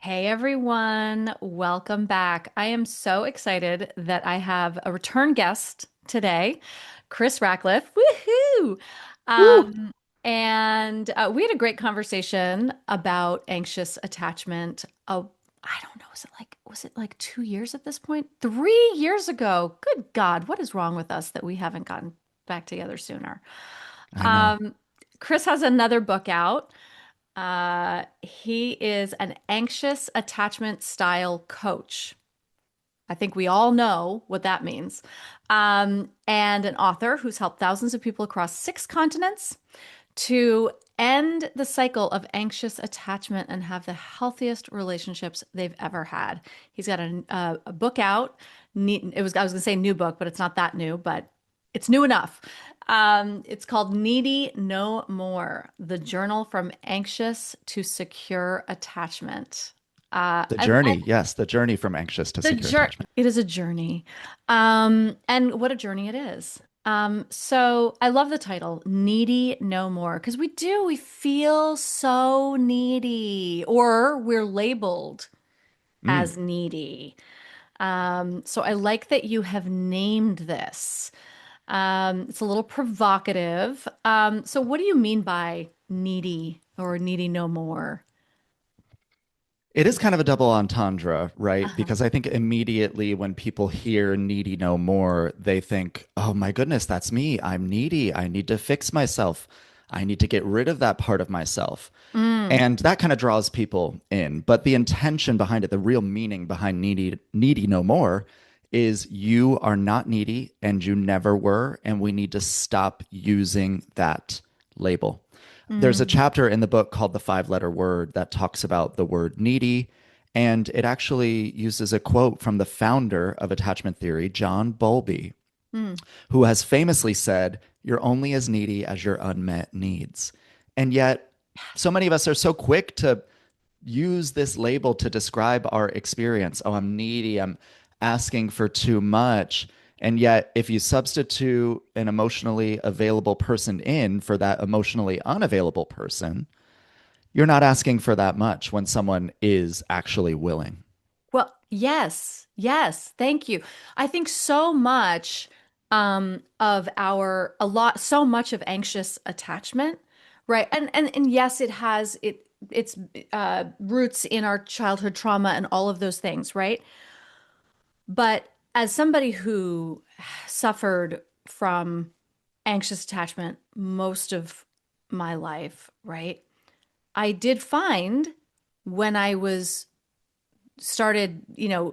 Hey everyone, welcome back. I am so excited that I have a return guest today, Chris Rackliffe. Woohoo! Woo. And we had a great conversation about anxious attachment. Oh, I don't know, was it like 2 years at this point? 3 years ago. Good God, what is wrong with us that we haven't gotten back together sooner? I know. Um, Chris has another book out. He is an anxious attachment style coach. I think we all know what that means. And an author who's helped thousands of people across 6 continents to end the cycle of anxious attachment and have the healthiest relationships they've ever had. He's got a book out. I was going to say new book, but it's not that new, but it's new enough. It's called Needy No More, the journal from anxious to secure attachment. The I journey. Yes, the journey from anxious to secure attachment. it is a journey. And what a journey it is. So I love the title, Needy No More, because we feel so needy, or we're labeled Mm. as needy. So I like that you have named this. It's a little provocative. So what do you mean by needy or needy no more? It is kind of a double entendre, right? Uh-huh. Because I think immediately when people hear needy no more, they think, oh my goodness, that's me. I'm needy. I need to fix myself. I need to get rid of that part of myself. Mm, And that kind of draws people in. But the intention behind it, the real meaning behind needy no more is you are not needy and you never were. And we need to stop using that label. There's a mm. chapter in the book called The Five-Letter Word that talks about the word needy. And it actually uses a quote from the founder of attachment theory, John Bowlby, Mm. who has famously said, "You're only as needy as your unmet needs." And yet, so many of us are so quick to use this label to describe our experience. Oh, I'm needy. I'm asking for too much. And yet, if you substitute an emotionally available person in for that emotionally unavailable person, you're not asking for that much when someone is actually willing. Well, yes, yes, thank you. I think so much of so much of anxious attachment, right? And yes, it's roots in our childhood trauma and all of those things, right? But as somebody who suffered from anxious attachment most of my life, right? I did find when I was started,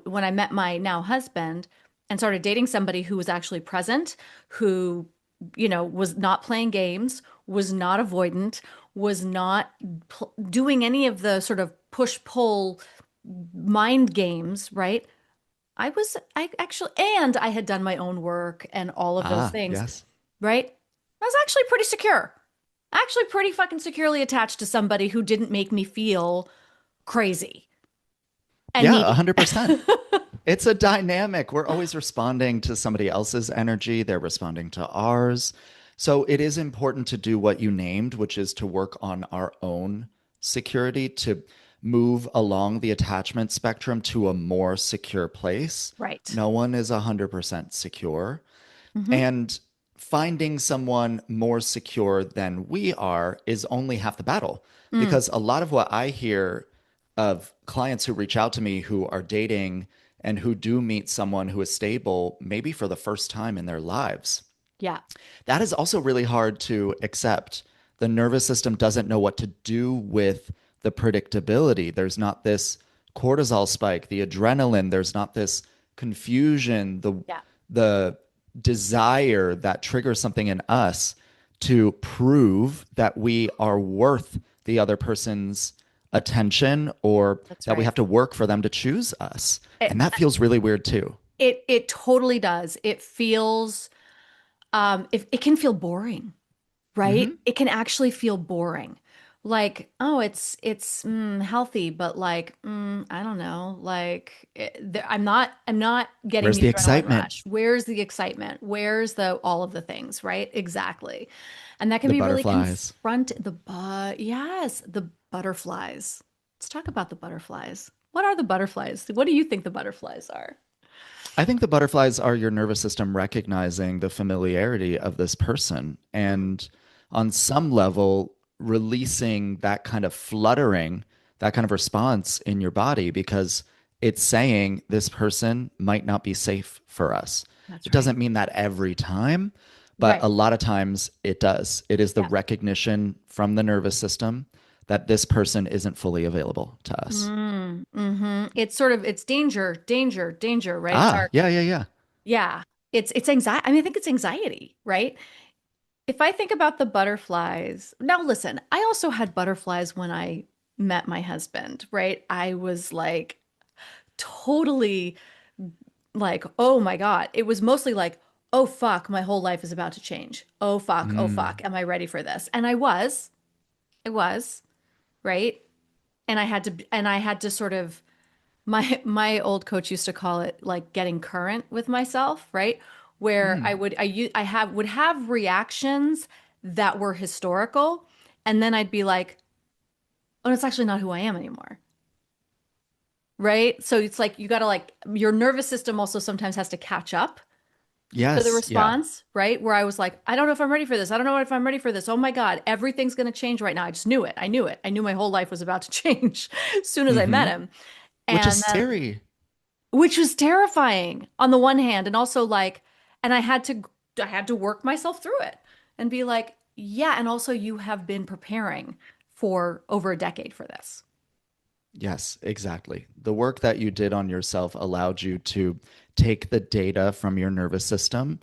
when I met my now husband and started dating somebody who was actually present, who, was not playing games, was not avoidant, was not doing any of the sort of push pull mind games, right? I actually, and I had done my own work and all of those Ah, things, yes. right? I was actually pretty secure, actually pretty fucking securely attached to somebody who didn't make me feel crazy and Yeah, needy. 100%. It's a dynamic. We're always responding to somebody else's energy, they're responding to ours. So it is important to do what you named, which is to work on our own security, to move along the attachment spectrum to a more secure place. Right. No one is 100% secure. Hmm. And finding someone more secure than we are is only half the battle. Mm, Because a lot of what I hear of clients who reach out to me who are dating and who do meet someone who is stable, maybe for the first time in their lives, yeah. that is also really hard to accept. The nervous system doesn't know what to do with the predictability. There's not this cortisol spike, the adrenaline, there's not this confusion, Yeah. the desire that triggers something in us to prove that we are worth the other person's attention or That's that we right. have to work for them to choose us. It, And that feels really weird too. it totally does. It feels it can feel boring, right? Hmm. It can actually feel boring. Like, oh, it's healthy, but like, I don't know. Like, I'm not getting Where's the the adrenaline excitement? rush. Where's the excitement? Where's the all of the things, right? Exactly. And that can The be really butterflies. yes, the butterflies. Let's talk about the butterflies. What are the butterflies? What do you think the butterflies are? I think the butterflies are your nervous system recognizing the familiarity of this person and on some level releasing that kind of fluttering, that kind of response in your body because it's saying this person might not be safe for us. That's It right. doesn't mean that every time, but Right. a lot of times it does. It is the Yeah. recognition from the nervous system that this person isn't fully available to us. It's sort of it's danger, danger, danger, right? It's Ah, our yeah, yeah, yeah. yeah. It's anxiety. I mean, I think it's anxiety, right? If I think about the butterflies, now listen, I also had butterflies when I met my husband, right? I was like totally like, oh my God. It was mostly like, oh fuck, my whole life is about to change. Oh fuck, Mm. am I ready for this? And I was, right? And I had to sort of my old coach used to call it like getting current with myself, right? Where I Mm. would I u- I have would have reactions that were historical, and then I'd be like, "Oh, it's actually not who I am anymore." Right? So it's like you got to like your nervous system also sometimes has to catch up to the Yes, yeah. response, right? Where I was like, I don't know if I'm ready for this. I don't know if I'm ready for this. Oh my God, everything's going to change right now. I just knew it. I knew it. I knew my whole life was about to change as soon as I met Hmm. him. Which is And then scary. which was terrifying on the one hand and also like and I had to work myself through it and be like yeah, and also you have been preparing for over a decade for this. Yes, exactly. The work that you did on yourself allowed you to take the data from your nervous system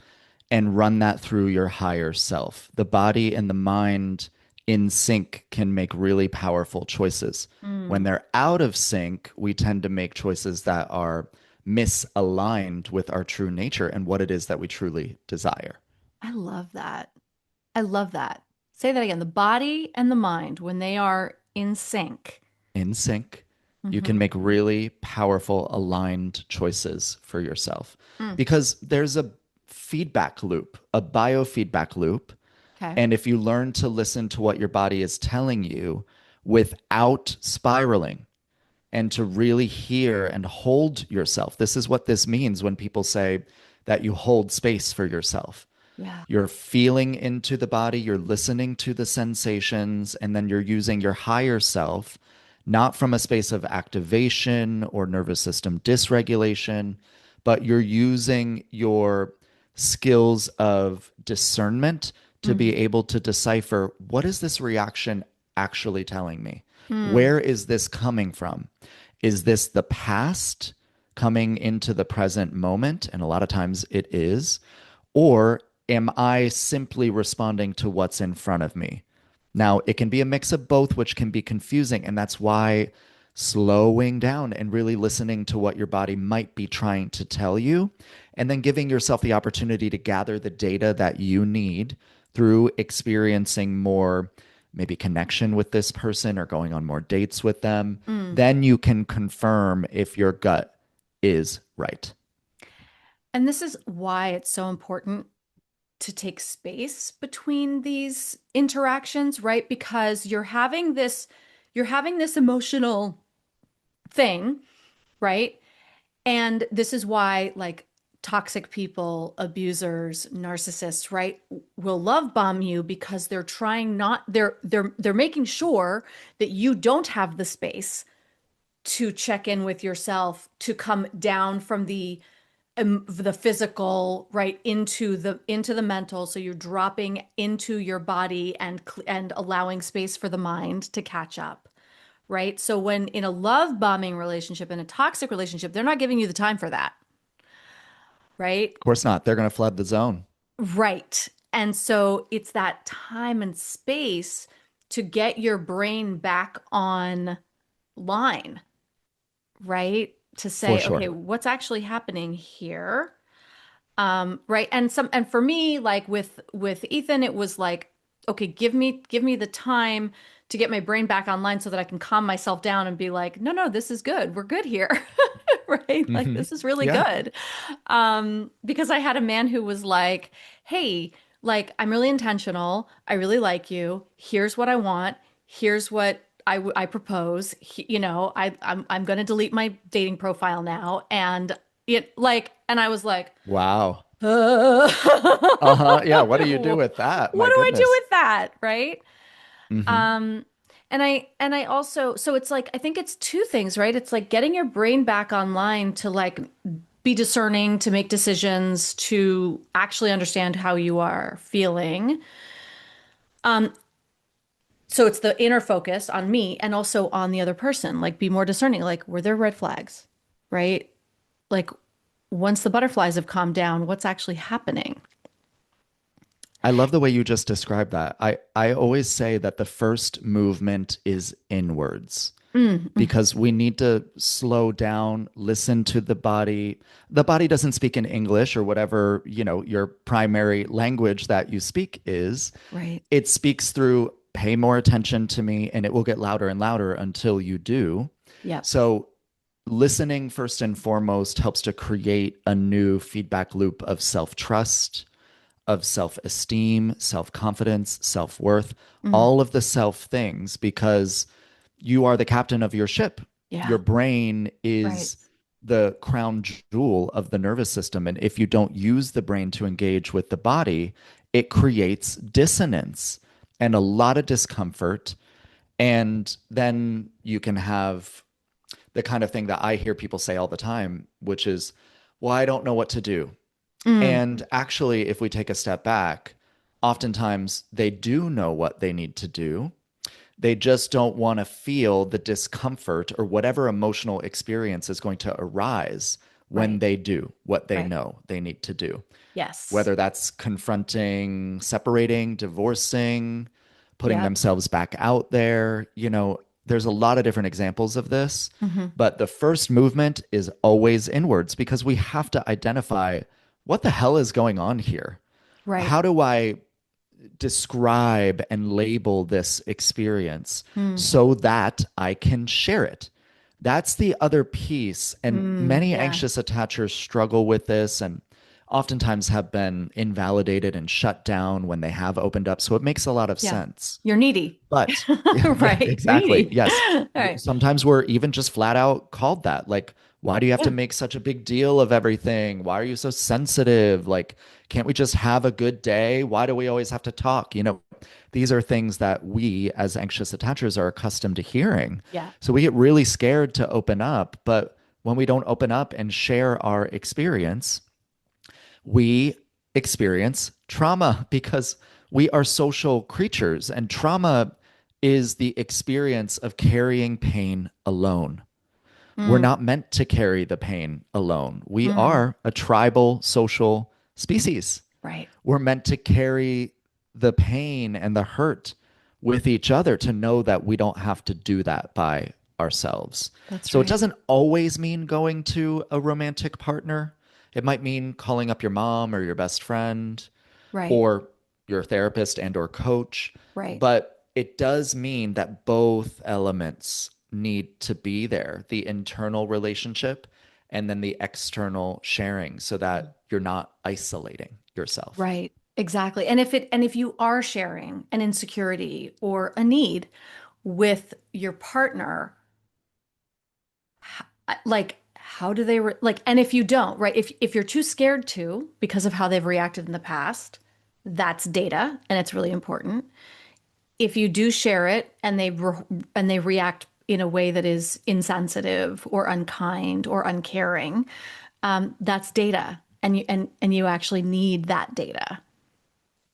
and run that through your higher self. The body and the mind in sync can make really powerful choices. When Mm, they're out of sync, we tend to make choices that are misaligned with our true nature and what it is that we truly desire. I love that. I love that. Say that again. The body and the mind when they are in sync. In sync, you can Hmm. make really powerful aligned choices for yourself Mm, because there's a feedback loop, a biofeedback loop. okay. And if you learn to listen to what your body is telling you without spiraling and to really hear and hold yourself, this is what this means when people say that you hold space for yourself. Yeah. You're feeling into the body, you're listening to the sensations, and then you're using your higher self, not from a space of activation or nervous system dysregulation, but you're using your skills of discernment to be Hmm. able to decipher what is this reaction actually telling me? Mm. Where is this coming from? Is this the past coming into the present moment? And a lot of times it is. Or am I simply responding to what's in front of me? Now, it can be a mix of both, which can be confusing. And that's why slowing down and really listening to what your body might be trying to tell you, and then giving yourself the opportunity to gather the data that you need through experiencing more maybe connection with this person or going on more dates with them, Mm. then you can confirm if your gut is right. And this is why it's so important to take space between these interactions, right? Because you're having this emotional thing, right? And this is why like toxic people, abusers, narcissists, right, will love bomb you because they're trying not they're making sure that you don't have the space to check in with yourself, to come down from the physical right into the mental, so you're dropping into your body and allowing space for the mind to catch up, right? So when in a love bombing relationship, in a toxic relationship, they're not giving you the time for that, right? Of course not. They're going to flood the zone. Right. And so it's that time and space to get your brain back on line, right? To For say, okay, sure. what's actually happening here? Right. And for me, like with Ethan, it was like, okay, give me the time to get my brain back online so that I can calm myself down and be like, no, no, this is good. We're good here. Right? Like Hmm. this is really Yeah. good. Because I had a man who was like, hey, like I'm really intentional. I really like you. Here's what I want. Here's what I propose, I'm going to delete my dating profile now. And and I was like, Wow. what Uh-huh. Yeah. What do you do do with that? My I do goodness. with that? Right. Hmm. Um, and I also, so it's like, I think it's two things, right? It's like getting your brain back online to like be discerning, to make decisions, to actually understand how you are feeling. Um, so it's the inner focus on me and also on the other person, like be more discerning. Like, were there red flags, right? Like, once the butterflies have calmed down, what's actually happening? I love the way you just described that. I always say that the first movement is inwards Mm, because we need to slow down, listen to the body. The body doesn't speak in English or whatever, your primary language that you speak is. right. It speaks through pay more attention to me and it will get louder and louder until you do. Yep. So listening first and foremost helps to create a new feedback loop of self-trust, of self esteem, self confidence, self worth, Mm, all of the self things, because you are the captain of your ship. Your yeah. brain Right. is the crown jewel of the nervous system. And if you don't use the brain to engage with the body, it creates dissonance and a lot of discomfort. And then you can have the kind of thing that I hear people say all the time, which is, well, I don't know what to do. Mm, And actually, if we take a step back, oftentimes they do know what they need to do. They just don't want to feel the discomfort or whatever emotional experience is going to arise when right. they do what they Right. know they need to do. Yes. Whether that's confronting, separating, divorcing, putting Yep. themselves back out there, there's a lot of different examples of this. Hmm. But the first movement is always inwards because we have to identify what the hell is going on here? Right. How do I describe and label this experience Mm, so that I can share it? That's the other piece. And many yeah. anxious attachers struggle with this and oftentimes have been invalidated and shut down when they have opened up. So it makes a lot of Yeah. sense. You're needy. But yeah, Right. You're exactly. needy. Yes. All right. Sometimes we're even just flat out called that. Like, why do you have to Yeah. make such a big deal of everything? Why are you so sensitive? Like, can't we just have a good day? Why do we always have to talk? These are things that we as anxious attachers are accustomed to hearing. Yeah. So we get really scared to open up. But when we don't open up and share our experience, we experience trauma because we are social creatures, and trauma is the experience of carrying pain alone. We're Mm, not meant to carry the pain alone. We mm, are a tribal social species. right. We're meant to carry the pain and the hurt with each other to know that we don't have to do that by ourselves. That's So it right. doesn't always mean going to a romantic partner. It might mean calling up your mom or your best friend Right. or your therapist and or coach, Right. but it does mean that both elements need to be there, the internal relationship and then the external sharing so that you're not isolating yourself. Right. Exactly. And if you are sharing an insecurity or a need with your partner, like how do they like, and if you don't, right? If you're too scared to because of how they've reacted in the past, that's data and it's really important. If you do share it and and they react in a way that is insensitive or unkind or uncaring, that's data, and you actually need that data,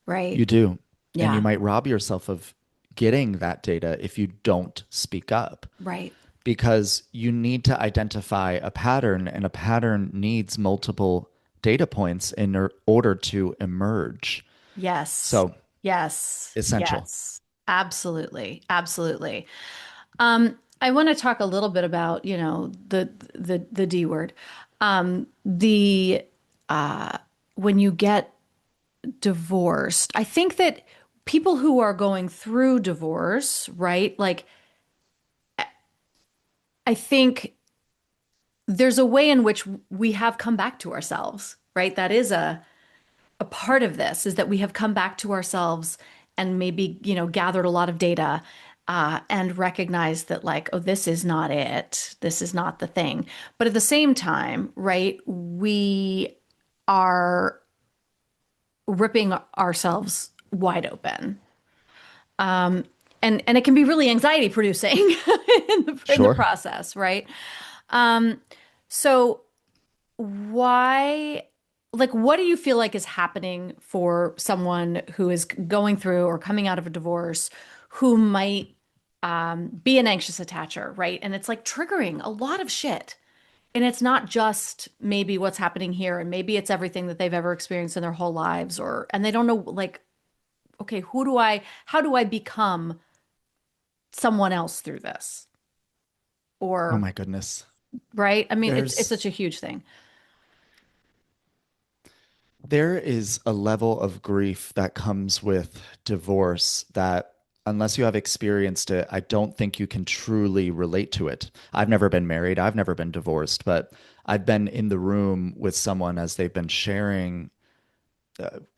right? You do. And you Yeah, might rob yourself of getting that data if you don't speak up right. because you need to identify a pattern, and a pattern needs multiple data points in order to emerge. Yes, So, yes, essential. yes. Absolutely, absolutely. I want to talk a little bit about, the D word. The when you get divorced, I think that people who are going through divorce, right? Like, I think there's a way in which we have come back to ourselves, right? That is a part of this is that we have come back to ourselves and maybe, gathered a lot of data. and recognize that, like, oh, this is not it. This is not the thing. But at the same time, right, we are ripping ourselves wide open. Um, and it can be really anxiety producing in the Sure. process, right? Um, so why, like, what do you feel like is happening for someone who is going through or coming out of a divorce who might be an anxious attacher, right? And it's like triggering a lot of shit. And it's not just maybe what's happening here, and maybe it's everything that they've ever experienced in their whole lives, or, and they don't know, like, okay, how do I become someone else through this? Oh Or, my goodness. right? I mean, it's There's such a huge thing. there is a level of grief that comes with divorce that unless you have experienced it, I don't think you can truly relate to it. I've never been married, I've never been divorced, but I've been in the room with someone as they've been sharing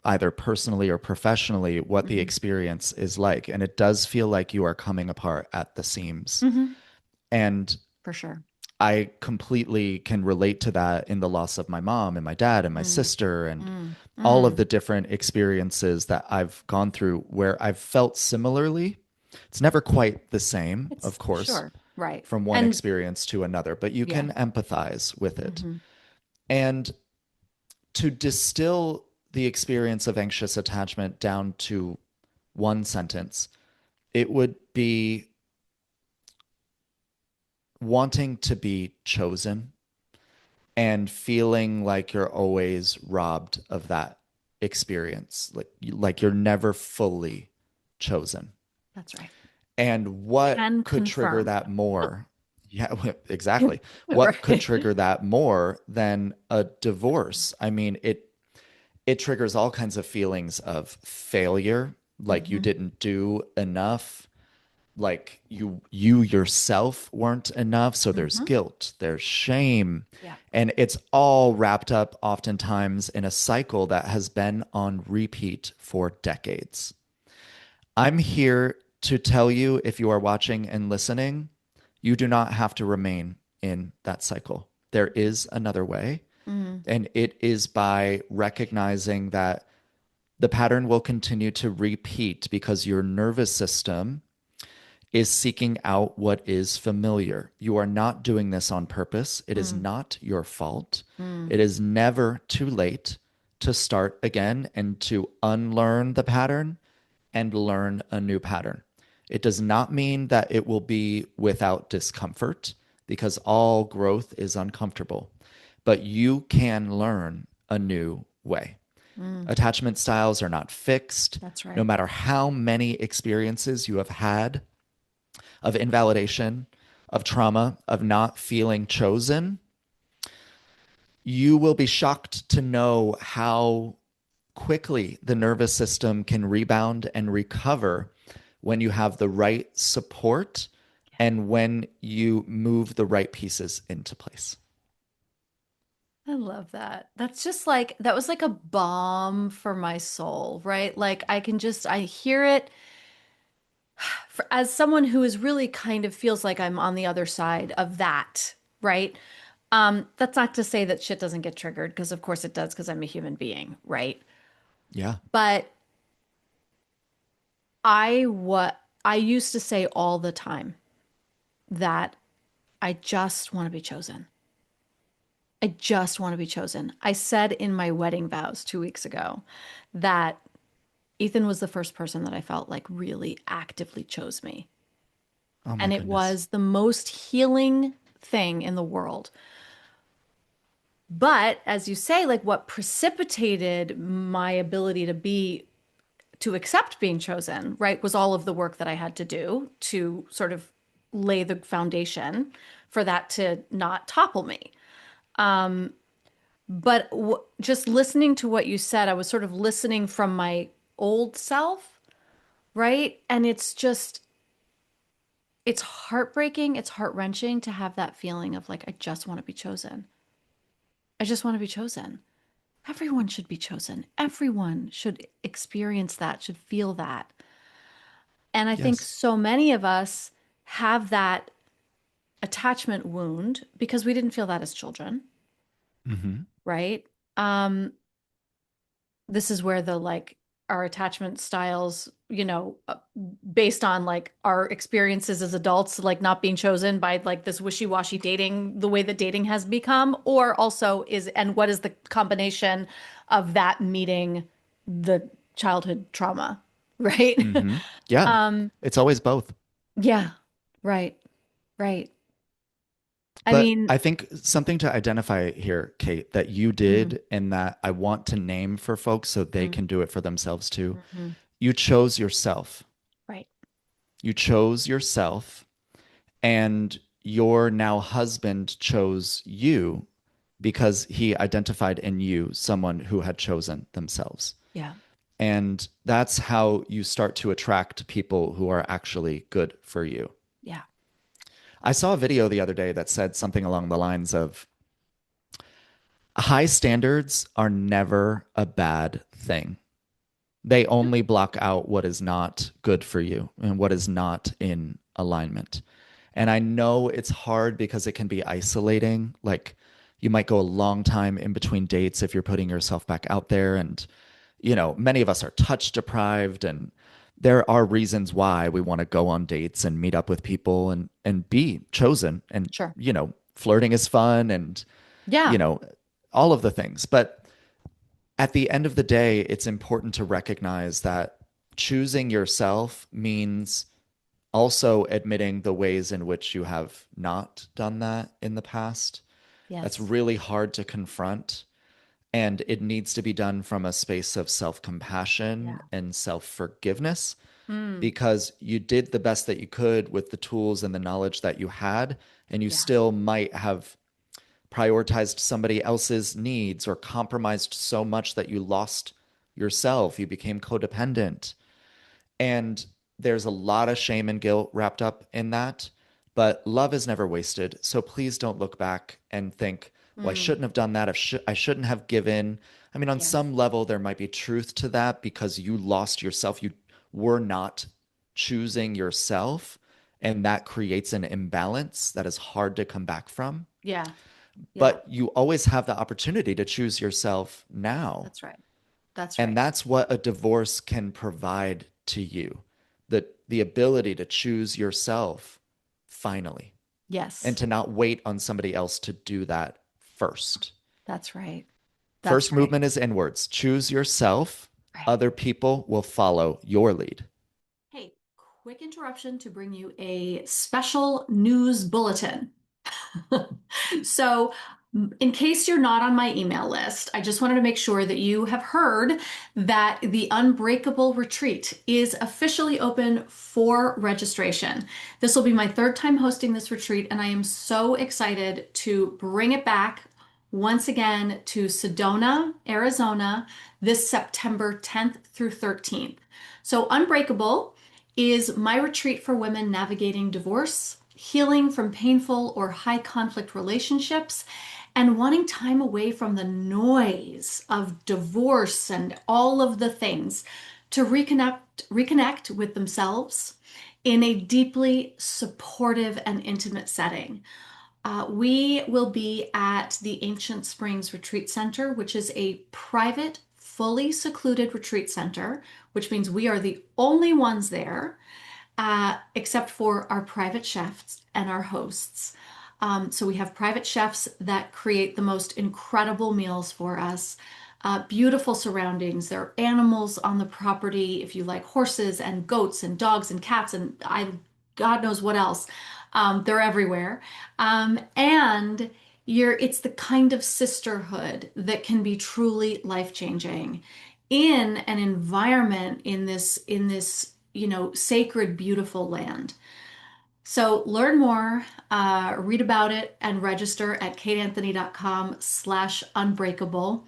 either personally or professionally what the Hmm. experience is like. And it does feel like you are coming apart at the seams. Hmm. And For sure. I completely can relate to that in the loss of my mom and my dad and my Mm, sister and mm, all of mm. the different experiences that I've gone through where I've felt similarly. It's never quite the same, It's of course, sure, right. from one And experience to another, but you yeah. can empathize with it. Hmm. And to distill the experience of anxious attachment down to one sentence, it would be wanting to be chosen and feeling like you're always robbed of that experience, like you're never fully chosen. That's right. And what Can could trigger confirm. that more? Yeah, exactly. What could Right. trigger that more than a divorce? I mean, it triggers all kinds of feelings of failure, like you Hmm. didn't do enough, like you yourself weren't enough, so there's Hmm. guilt, there's shame, Yeah. and it's all wrapped up oftentimes in a cycle that has been on repeat for decades. I'm here to tell you, if you are watching and listening, you do not have to remain in that cycle. There is another way, Mm. and it is by recognizing that the pattern will continue to repeat because your nervous system is seeking out what is familiar. You are not doing this on purpose. It is Mm. not your fault. Mm. It is never too late to start again and to unlearn the pattern and learn a new pattern. It does not mean that it will be without discomfort because all growth is uncomfortable, but you can learn a new way. Mm. Attachment styles are not fixed. That's No right. matter how many experiences you have had of invalidation, of trauma, of not feeling chosen, you will be shocked to know how quickly the nervous system can rebound and recover when you have the right support and when you move the right pieces into place. I love that. That's just like, that was like a balm for my soul, right? Like, I can just, I hear it for, as someone who is really kind of feels like I'm on the other side of that, right? That's not to say that shit doesn't get triggered, because of course it does, because I'm a human being, right? Yeah. But what I used to say all the time that I just want to be chosen. I just want to be chosen. I said in my wedding vows 2 weeks ago that Ethan was the first person that I felt like really actively chose me. Oh my And it goodness. was the most healing thing in the world. But as you say, like, what precipitated my ability to accept being chosen, right, was all of the work that I had to do to sort of lay the foundation for that to not topple me. But just listening to what you said, I was sort of listening from my old self, right? And it's just, it's heartbreaking, it's heart-wrenching to have that feeling of like, I just want to be chosen. I just want to be chosen. Everyone should be chosen. Everyone should experience that, should feel that. And I think Yes. so many of us have that attachment wound because we didn't feel that as children, Hmm. right? Um, this is where the like our attachment styles, based on like our experiences as adults, like not being chosen by like this wishy-washy dating, the way that dating has become, or also is, and what is the combination of that meeting the childhood trauma, right? Hmm. Yeah. Um, It's always both. yeah, right, right. I But mean, I think something to identify here, Kate, that you mm, did and that I want to name for folks so they mm, can do it for themselves too. mhm, You chose yourself. right. You chose yourself, and your now husband chose you because he identified in you someone who had chosen themselves. Yeah, And that's how you start to attract people who are actually good for you. yeah. I saw a video the other day that said something along the lines of high standards are never a bad thing. They only block out what is not good for you and what is not in alignment. And I know it's hard because it can be isolating. Like you might go a long time in between dates if you're putting yourself back out there. And, many of us are touch deprived, and there are reasons why we want to go on dates and meet up with people and be chosen. And, Sure. flirting is fun and, you Yeah. know, all of the things. But at the end of the day, it's important to recognize that choosing yourself means also admitting the ways in which you have not done that in the past. That's Yes. really hard to confront. And it needs to be done from a space of self compassion Yeah. and self forgiveness Mm, because you did the best that you could with the tools and the knowledge that you had. And you yeah. still might have prioritized somebody else's needs or compromised so much that you lost yourself. You became codependent. And there's a lot of shame and guilt wrapped up in that. But love is never wasted. So please don't look back and think, well, I Mm, shouldn't have done that. I shouldn't have given. I mean, on yes. some level, there might be truth to that because you lost yourself. You were not choosing yourself. And that creates an imbalance that is hard to come back from. Yeah. Yeah. But you always have the opportunity to choose yourself now. That's right. That's And right. that's what a divorce can provide to you, the ability to choose yourself finally and Yes. to not wait on somebody else to do that first. That's right. That's First right. movement is inwards. Choose yourself. Right. Other people will follow your lead. Hey, quick interruption to bring you a special news bulletin. So, in case you're not on my email list, I just wanted to make sure that you have heard that the Unbreakable Retreat is officially open for registration. This will be my third time hosting this retreat, and I am so excited to bring it back once again to Sedona, Arizona, this September 10th through 13th. So, Unbreakable is my retreat for women navigating divorce, healing from painful or high conflict relationships, and wanting time away from the noise of divorce and all of the things to reconnect with themselves in a deeply supportive and intimate setting. We will be at the Ancient Springs Retreat Center, which is a private, fully secluded retreat center, which means we are the only ones there, except for our private chefs and our hosts. So we have private chefs that create the most incredible meals for us. Beautiful surroundings. There are animals on the property. If you like horses and goats and dogs and cats and God knows what else, they're everywhere. And it's the kind of sisterhood that can be truly life-changing in an environment in this sacred, beautiful land. So learn more, read about it, and register at kateanthony.com/unbreakable.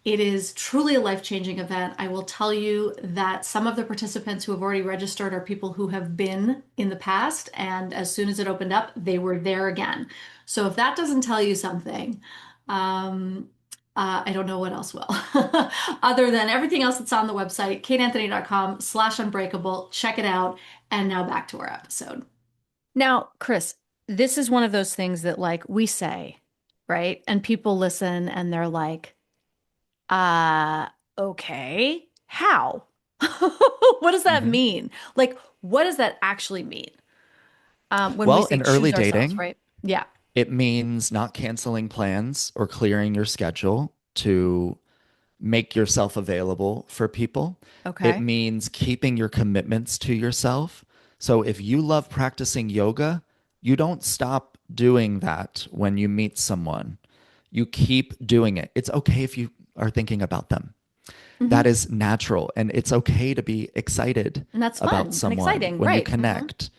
It is truly a life-changing event. I will tell you that some of the participants who have already registered are people who have been in the past, and as soon as it opened up, they were there again. So if that doesn't tell you something, um, I don't know what else will. Other than everything else that's on the website, kateanthony.com/unbreakable. Check it out. And now back to our episode. Now, Chris, this is one of those things that like we say, right? And people listen and they're like, uh, okay, how? What does that Mhm. mean? Like, what does that actually mean? When we Well, say in early choose ourselves, dating, right? Yeah. it means not canceling plans or clearing your schedule to make yourself available for people. It Okay. means keeping your commitments to yourself. So if you love practicing yoga, you don't stop doing that when you meet someone. You keep doing it. It's okay if you are thinking about them. That Hmm. is natural. And it's okay to be excited And that's about fun and someone exciting, when you right? Hmm. connect.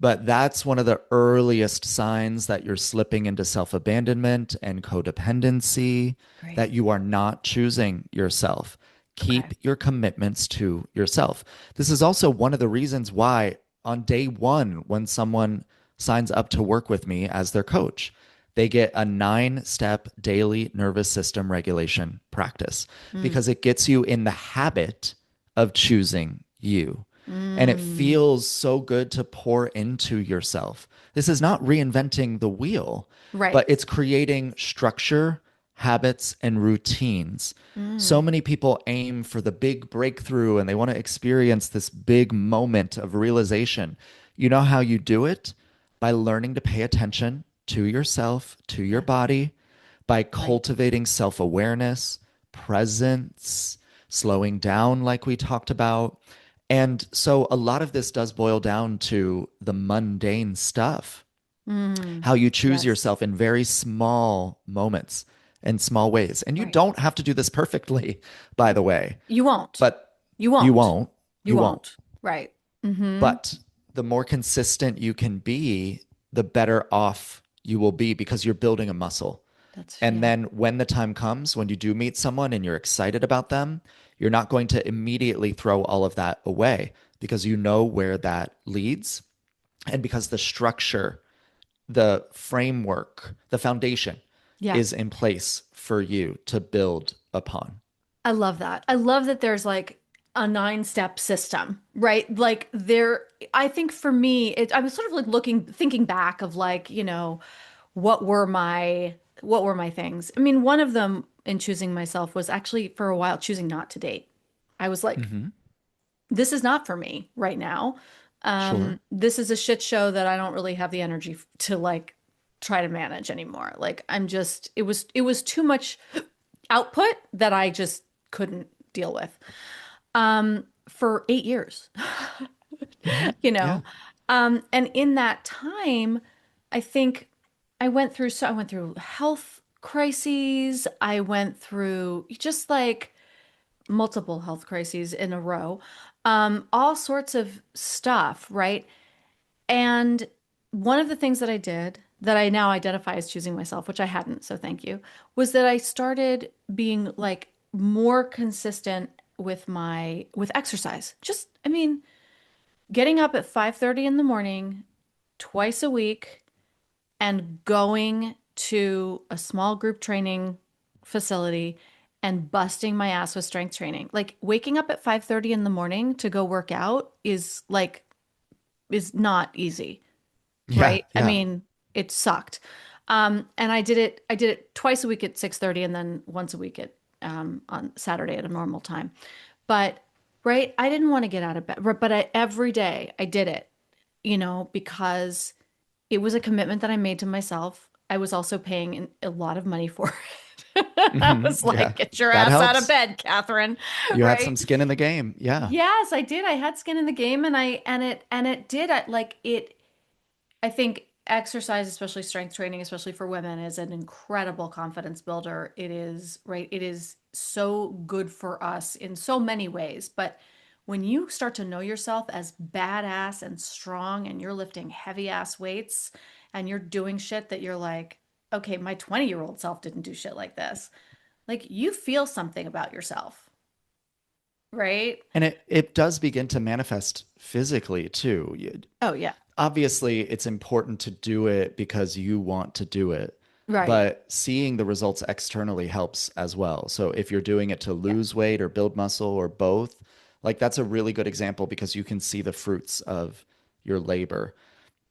But that's one of the earliest signs that you're slipping into self abandonment and codependency, Great. that you are not choosing yourself. Okay. Keep your commitments to yourself. This is also one of the reasons why, on day one, when someone signs up to work with me as their coach, they get a 9 step daily nervous system regulation practice Mm. because it gets you in the habit of choosing you. And it Mm. feels so good to pour into yourself. This is not reinventing the wheel, Right. but it's creating structure, habits, and routines. So Mm. many people aim for the big breakthrough and they want to experience this big moment of realization. You know how you do it? By learning to pay attention to yourself, to your Yeah. body, by Right. cultivating self awareness, presence, slowing down, like we talked about. And so a lot of this does boil down to the mundane stuff, Mm. how you choose Yes. yourself in very small moments and small ways. And you Right. don't have to do this perfectly, by the way, You won't. but You you won't. won't. You You won't. won't. Right. Mm-hmm. But the more consistent you can be, the better off you will be because you're building a muscle. That's, And yeah. then when the time comes, when you do meet someone and you're excited about them, you're not going to immediately throw all of that away because you know where that leads. And because the structure, the framework, the foundation Yeah. is in place for you to build upon. I love that. I love that there's like a 9 step system, right? Like there, I think for me, I was sort of like thinking back of like, what were my things? I mean, one of them in choosing myself was actually for a while choosing not to date. I was like, Mm-hmm. this is not for me right now. Sure. This is a shit show that I don't really have the energy to like try to manage anymore. Like it was too much output that I just couldn't deal with. For 8 years, Mm-hmm. you Yeah. know. And in that time, I think I went through health crises. I went through just like multiple health crises in a row. All sorts of stuff, right? And one of the things that I did that I now identify as choosing myself, which I hadn't, so thank you, was that I started being like more consistent with exercise. Just, I mean, getting up at 5:30 in the morning twice a week and going to a small group training facility and busting my ass with strength training. Like waking up at 5:30 in the morning to go work out is not easy, Yeah. right? I Yeah. mean, it sucked. And I did it twice a week at 6:30 and then once a week at on Saturday at a normal time. But right, I didn't want to get out of bed, but every day I did it, because it was a commitment that I made to myself. I was also paying a lot of money for it. I Mm-hmm. was Yeah. like, get your That ass out of helps. bed, Catherine. You had some Right? skin in the game. Yeah. Yes, I did. I had skin in the game and it did. I think exercise, especially strength training, especially for women, is an incredible confidence builder. It is, right? It is so good for us in so many ways. But when you start to know yourself as badass and strong and you're lifting heavy ass weights and you're doing shit that you're like, okay, my 20-year-old self didn't do shit like this. Like you feel something about yourself, right? And it does begin to manifest physically too. Oh, yeah. Obviously, it's important to do it because you want to do it. Right. but seeing the results externally helps as well. So if you're doing it to Yeah. lose weight or build muscle or both, like that's a really good example because you can see the fruits of your labor.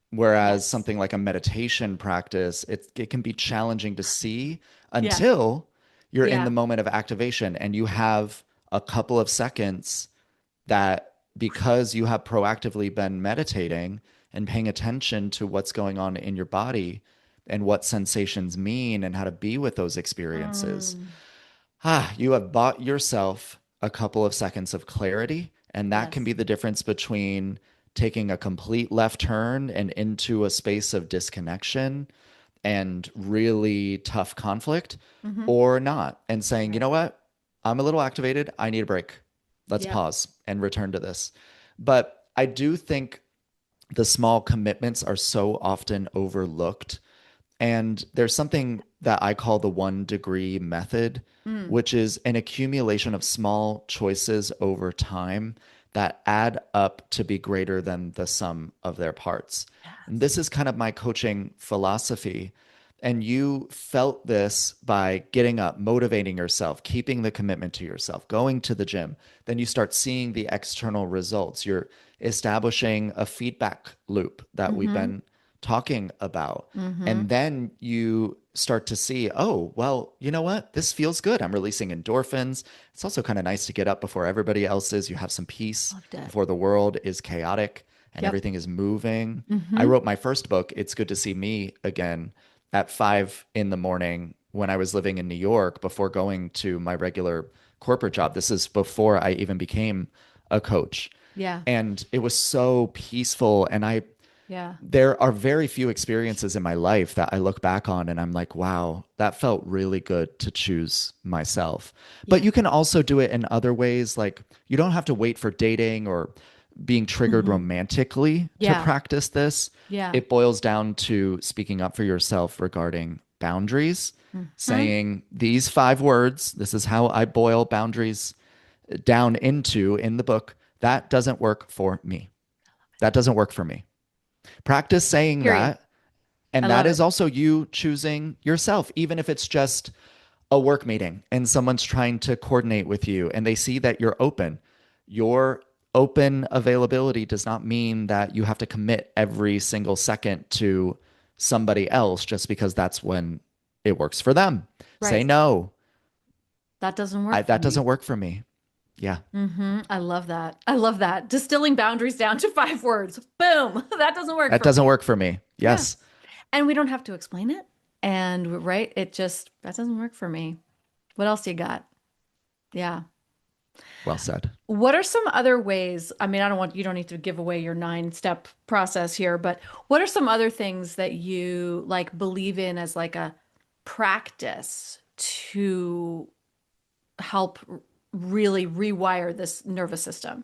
Whereas Yes. something like a meditation practice, it can be challenging to see Yeah. until you're in the Yeah. moment of activation and you have a couple of seconds that because you have proactively been meditating and paying attention to what's going on in your body and what sensations mean and how to be with those experiences, Mm. you have bought yourself a couple of seconds of clarity. And that can Yes. be the difference between taking a complete left turn and into a space of disconnection and really tough conflict Mm-hmm. or not, and saying, you Right. know what? I'm a little activated. I need a break. Let's Yep. pause and return to this. But I do think the small commitments are so often overlooked. And there's something that I call the 1 degree method, Mm. which is an accumulation of small choices over time that add up to be greater than the sum of their parts. And Yes. this is kind of my coaching philosophy. And you felt this by getting up, motivating yourself, keeping the commitment to yourself, going to the gym. Then you start seeing the external results. You're establishing a feedback loop that we've Mm-hmm. been talking about. Mm-hmm. And then you start to see, oh, well, you know what? This feels good. I'm releasing endorphins. It's also kind of nice to get up before everybody else is. You have some peace Loved it. before the world is chaotic and Yep. everything is moving. I Mm-hmm. wrote my first book, It's Good to See Me Again, at 5 in the morning when I was living in New York before going to my regular corporate job. This is before I even became a coach. Yeah. And it was so peaceful. And Yeah. there are very few experiences in my life that I look back on and I'm like, wow, that felt really good to choose myself. But Yeah. you can also do it in other ways. Like you don't have to wait for dating or being triggered Mm-hmm. romantically to Yeah. practice this. Yeah. It boils down to speaking up for yourself regarding boundaries, Mm-hmm. saying these 5 words. This is how I boil boundaries down into in the book. That doesn't work for me. That doesn't work for me. Practice saying Period. that. I And that love is it. also you choosing yourself, even if it's just a work meeting and someone's trying to coordinate with you and they see that you're open. Your open availability does not mean that you have to commit every single second to somebody else just because that's when it works for them. Say Right. no. That doesn't work for That me. doesn't work for me. Yeah, Mm-hmm. I love that. I love that. Distilling boundaries down to 5 words. Boom. That doesn't work that for doesn't me. work for me. Yeah. Yes, And we don't have to explain it. And right, it just that doesn't work for me. What else you got? Yeah. well said. What are some other ways? I mean, I don't want you don't need to give away your 9 step process here, but what are some other things that you like believe in as like a practice to help really rewire this nervous system?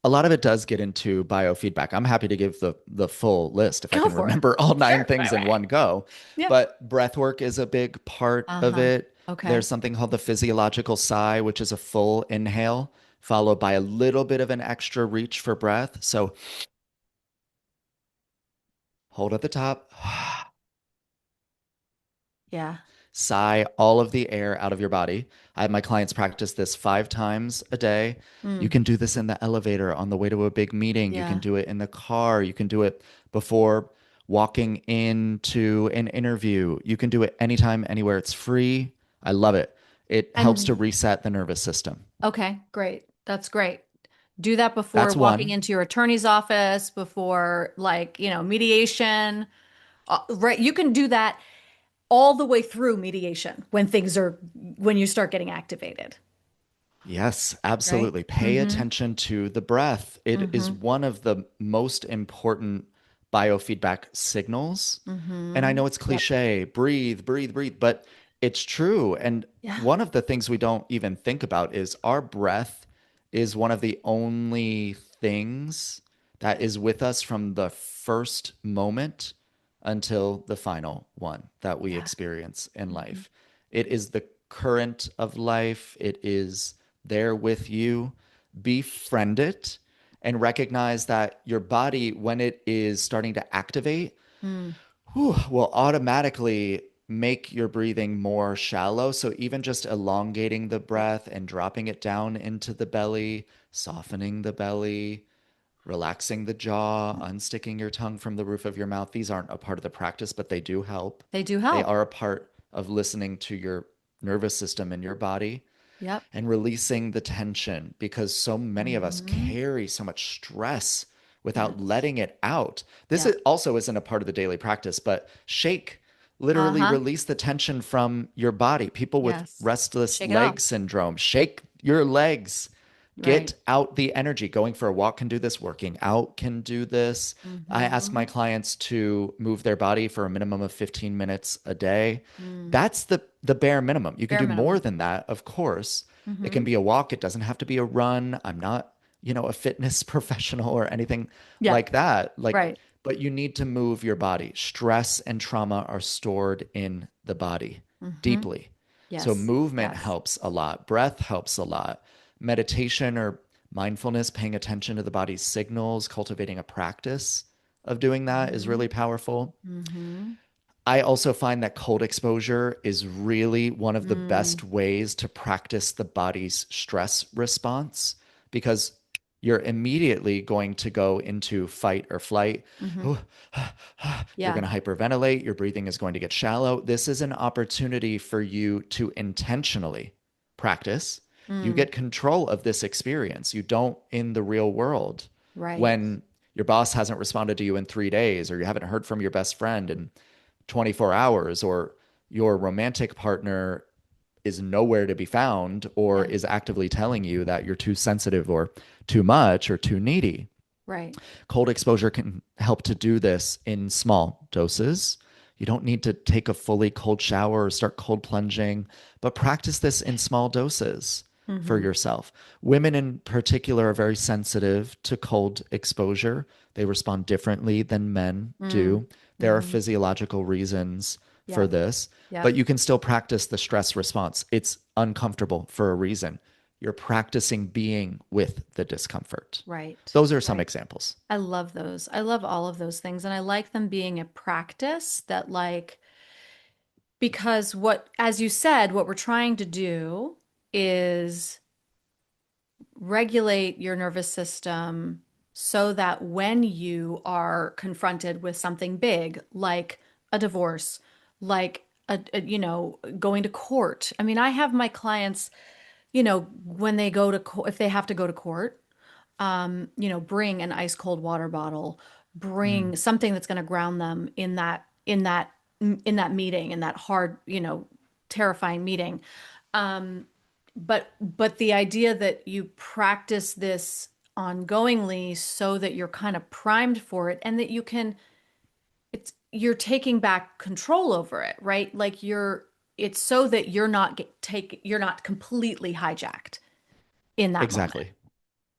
A lot of it does get into biofeedback. I'm happy to give the full list if I Go can for it. remember all nine Sure, right things in away. one go. Yeah. But breath work is a big part of Uh-huh. it. Okay. There's something called the physiological sigh, which is a full inhale followed by a little bit of an extra reach for breath. So hold at the top, Yeah. sigh all of the air out of your body. I have my clients practice this 5 times a day. You Mm. can do this in the elevator on the way to a big meeting. You can Yeah. do it in the car. You can do it before walking into an interview. You can do it anytime, anywhere. It's free. I love it. It helps to And reset the nervous system. okay, great. That's great. Do that before That's walking one. into your attorney's office, before like, mediation. Right. You can do that all the way through mediation when you start getting activated, Yes, right? absolutely. Pay Mm-hmm. attention to the breath. It is Mm-hmm. one of the most important biofeedback signals. And I Mm-hmm. know it's Yep. cliche, breathe, breathe, breathe, but it's true. And Yeah. one of the things we don't even think about is our breath is one of the only things that is with us from the first moment until the final one that we Yeah. experience in Mm-hmm. life. It is the current of life. It is there with you. Befriend it and recognize that your body, when it is starting to activate, Mm. will automatically make your breathing more shallow. So even just elongating the breath and dropping it down into the belly, softening the belly, relaxing the jaw, unsticking your tongue from the roof of your mouth. These aren't a part of the practice, but they do help. They do They help. are a part of listening to your nervous system in your body Yep. and releasing the tension because so many of us Hmm. carry so much stress without Yes. letting it out. This Yep. also isn't a part of the daily practice, but shake, literally Uh-huh. release the tension from your body. People with Yes. restless Shake it off. leg syndrome, shake your legs. Right. Get out the energy. Going for a walk can do this, working out can do this. I ask my Hmm. clients to move their body for a minimum of 15 minutes a day. Mm. That's the bare minimum. You can Bare do more minimum. than that, of course. It can Hmm. be a walk, it doesn't have to be a run. I'm not, a fitness professional or anything Yeah. like that. Like, Right. but you need to move your body. Stress and trauma are stored in the body Hmm. deeply. So Yes. movement Yes. helps a lot. Breath helps a lot. Meditation or mindfulness, paying attention to the body's signals, cultivating a practice of doing that is Hmm. really powerful. Hmm. I also find that cold exposure is really one of the Mm. best ways to practice the body's stress response because you're immediately going to go into fight or flight. Hmm. You're Yeah. going to hyperventilate. Your breathing is going to get shallow. This is an opportunity for you to intentionally practice. You Mm. get control of this experience. You don't in the real world Right. when your boss hasn't responded to you in 3 days or you haven't heard from your best friend in 24 hours or your romantic partner is nowhere to be found or Yeah. is actively telling you that you're too sensitive or too much or too needy. Right. Cold exposure can help to do this in small doses. You don't need to take a fully cold shower or start cold plunging, but practice this in small doses for Hmm. yourself. Women in particular are very sensitive to cold exposure. They respond differently than men Mm. do. There are Hmm. physiological reasons for Yep. this, but Yep. you can still practice the stress response. It's uncomfortable for a reason. You're practicing being with the discomfort. Right. Those are some Right. examples. I love those. I love all of those things. And I like them being a practice that, like, because what, as you said, what we're trying to do is regulate your nervous system so that when you are confronted with something big, like a divorce, like going to court. I mean, I have my clients, when they go to court, if they have to go to court, bring an ice cold water bottle, Mm, bring something that's going to ground them in that meeting, in that hard, terrifying meeting. But the idea that you practice this ongoingly so that you're kind of primed for it and that you're taking back control over it, right? Like it's so that you're not completely hijacked in that moment. exactly.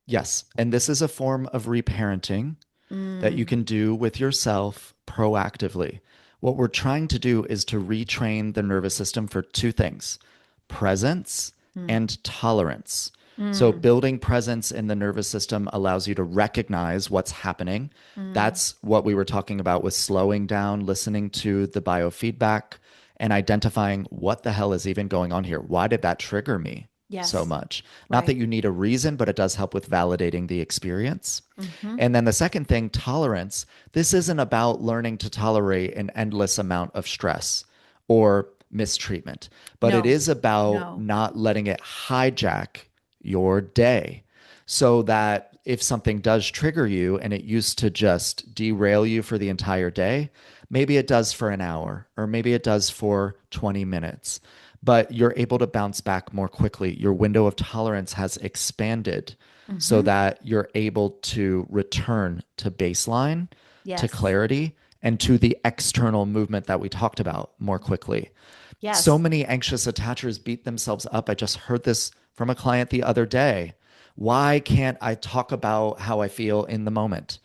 Yes. And this is a form of reparenting that you Mm. can do with yourself proactively. What we're trying to do is to retrain the nervous system for two things: presence Mm. and tolerance. So, Mm. building presence in the nervous system allows you to recognize what's happening. Mm. That's what we were talking about with slowing down, listening to the biofeedback, and identifying what the hell is even going on here. Why did that trigger me so Yes. much? Not that Right. you need a reason, but it does help with validating the experience. Mm-hmm. And then the second thing, tolerance. This isn't about learning to tolerate an endless amount of stress or mistreatment, but it No. is about No. not letting it hijack your day so that if something does trigger you and it used to just derail you for the entire day, maybe it does for an hour or maybe it does for 20 minutes, but you're able to bounce back more quickly. Your window of tolerance has expanded so Mm-hmm. that you're able to return to baseline, to Yes. clarity, and to the external movement that we talked about more quickly. So Yes. many anxious attachers beat themselves up. I just heard this from a client the other day. Why can't I talk about how I feel in the moment?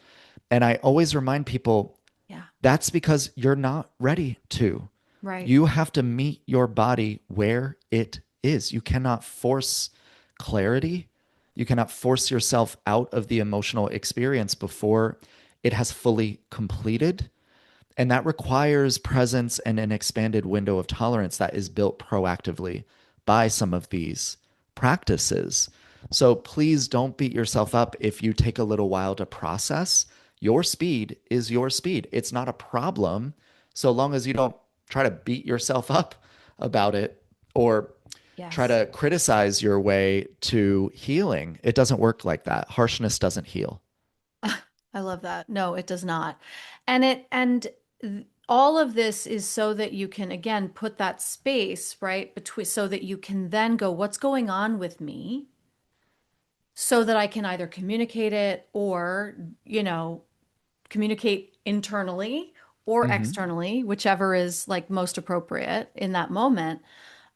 And I always remind people Yeah. that's because you're not ready to. Right. You have to meet your body where it is. You cannot force clarity. You cannot force yourself out of the emotional experience before it has fully completed. And that requires presence and an expanded window of tolerance that is built proactively by some of these practices. So please don't beat yourself up if you take a little while to process. Your speed is your speed. It's not a problem so long as you don't try to beat yourself up about it or try Yes. to criticize your way to healing. It doesn't work like that. Harshness doesn't heal. I love that. No, it does not. All of this is so that you can again put that space, right, between so that you can then go, what's going on with me? So that I can either communicate it or, you know, communicate internally or Hmm. externally, whichever is like most appropriate in that moment.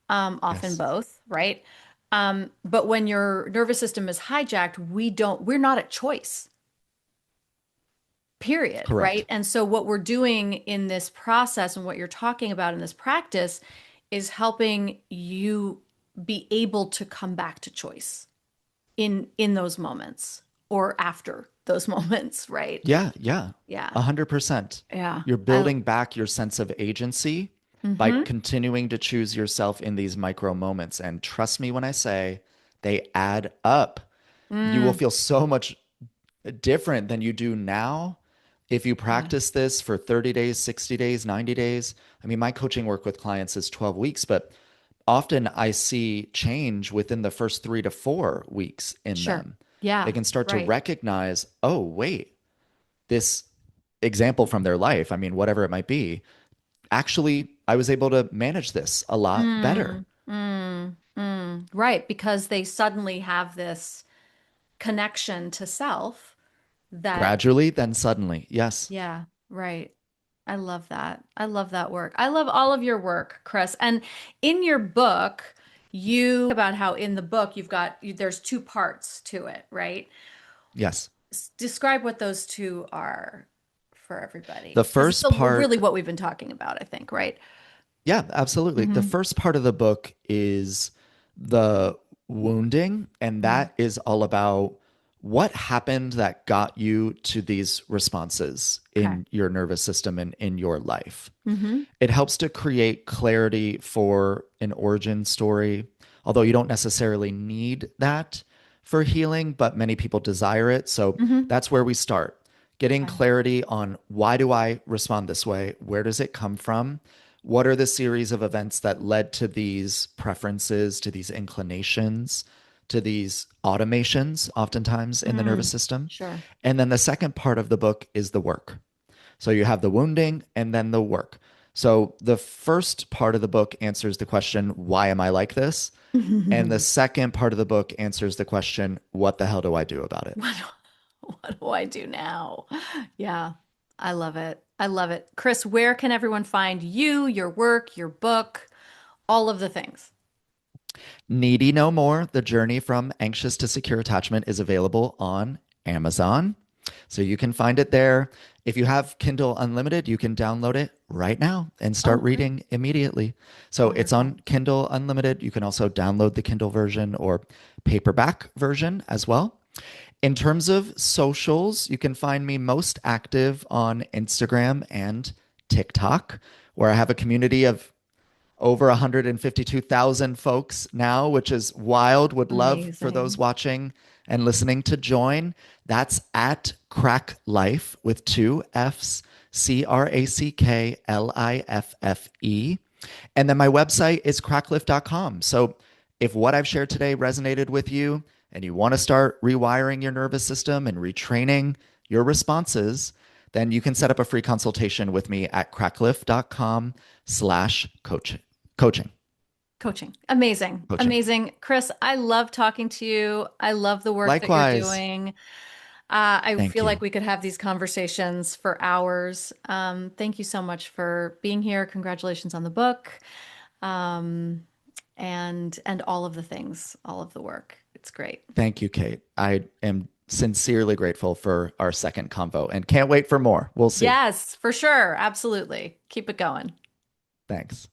Often Yes, both, right? But when your nervous system is hijacked, we're not at choice, period, right? correct. And so what we're doing in this process and what you're talking about in this practice is helping you be able to come back to choice in those moments or after those moments, right? Yeah, yeah, Yeah. 100%. Yeah. You're building back your sense of agency by Mm-hmm. continuing to choose yourself in these micro moments. And trust me when I say they add up. You will Mm, feel so much different than you do now if you yeah. practice this for 30 days, 60 days, 90 days. I mean, my coaching work with clients is 12 weeks, but often I see change within the first 3 to 4 weeks in Sure. them. They Yeah. can start to Right. recognize, oh, wait, this example from their life, I mean, whatever it might be, actually, I was able to manage this a lot better. Right, because they suddenly have this connection to self that, Gradually, then suddenly. Yes. yeah, right. I love that. I love that work. I love all of your work, Chris. And in your book, you about how in the book there's two parts to it, right? Yes. Describe what those two are for everybody, The because it's first really part, what we've been talking about, I think, right? yeah, absolutely. The Mm-hmm. first part of the book is the wounding, and that is all about what happened that got you to these responses Okay. in your nervous system and in your life. Mm-hmm. It helps to create clarity for an origin story, although you don't necessarily need that for healing, but many people desire it. So Mm-hmm. that's where we start. Getting Okay. clarity on why do I respond this way? Where does it come from? What are the series of events that led to these preferences, to these inclinations, to these automations, oftentimes in the nervous Mm, system? sure. And then the second part of the book is the work. So you have the wounding and then the work. So the first part of the book answers the question, why am I like this? And the second part of the book answers the question, what the hell do I do about it? What what do I do now? Yeah, I love it. I love it. Chris, where can everyone find you, your work, your book, all of the things? Needy No More, The Journey from Anxious to Secure Attachment is available on Amazon. So you can find it there. If you have Kindle Unlimited, you can download it right now and Oh, start great. reading immediately. So it's Wonderful. on Kindle Unlimited. You can also download the Kindle version or paperback version as well. In terms of socials, you can find me most active on Instagram and TikTok, where I have a community of over 152,000 folks now, which is wild. Would love for those Amazing. watching and listening to join. That's at Crack Life with two F's, CRACKLIFFE. And then my website is crackliffe.com. So if what I've shared today resonated with you and you want to start rewiring your nervous system and retraining your responses, then you can set up a free consultation with me at crackliff.com/coaching. Coaching. Amazing. Coaching. Amazing. Chris, I love talking to you. I love the work that you're Likewise. doing. I Thank feel like you. we could have these conversations for hours. Thank you so much for being here. Congratulations on the book. Um, and all of the things, all of the work. It's great. Thank you, Kate. I am sincerely grateful for our second convo and can't wait for more. We'll see. Yes, for sure. Absolutely. Keep it going. Thanks.